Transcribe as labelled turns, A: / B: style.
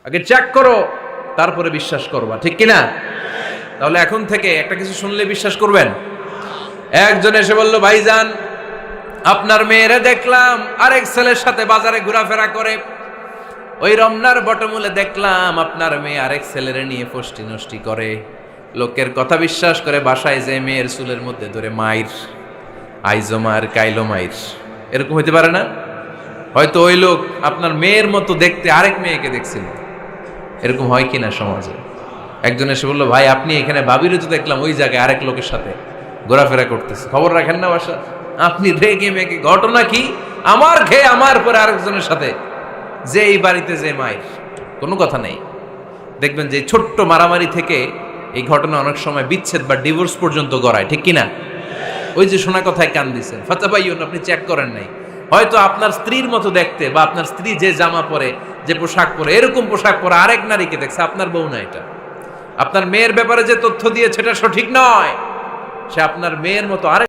A: আগে চেক করো, তারপরে বিশ্বাস করবা, ঠিক কিনা? তাহলে এখন থেকে একটা কিছু শুনলে বিশ্বাস করবেন? একজন এসে বলল, ভাইজান আপনার মেয়েরে দেখলাম আরেক ছেলের সাথে বাজারে ঘোরাফেরা করে, ওই রমনার বটমূলে দেখলাম আপনার মেয়ে আরেক ছেলেরে নিয়ে ফষ্টি নষ্টি করে, লোকের কথা বিশ্বাস করে বাসায় যে মেয়ের চুলের মধ্যে ধরে মাইর, আইজো মায়ের কাইলো মাইর। এরকম হইতে পারে না? হয়তো ওই লোক আপনার মেয়ের মতো দেখতে আরেক মেয়েকে দেখছিল। এরকম হয় কিনা সমাজে? একজন এসে বললো, ভাই আপনি এখানে ভাবিরে তো দেখলাম ওই জায়গায় আরেক লোকের সাথে ঘোরাফেরা করতেছে, খবর রাখেন না বাসা? আপনি রেগে মেগে, ঘটনা কি? আমার খেয়ে আমার পরে আরেকজনের সাথে, যে এই বাড়িতে যে মায়ের, কোনো কথা নেই। দেখবেন যে ছোট্ট মারামারি থেকে এই ঘটনা অনেক সময় বিচ্ছেদ বা ডিভোর্স পর্যন্ত গড়ায়, ঠিক কিনা? ওই যে শোনা কথায় কান দিচ্ছেন, ফাতাবাইয়ুন, আপনি চেক করেন নাই। হয়তো আপনার স্ত্রীর মতো দেখতে বা আপনার স্ত্রী যে জামা পরে, যে পোশাক পরে, এরকম পোশাক পরে আরেক নারীকে দেখছে, আপনার বউ না এটা। আপনার মেয়ের ব্যাপারে যে তথ্য দিয়েছে এটা সঠিক নয়, সে আপনার মেয়ের মতো আরেক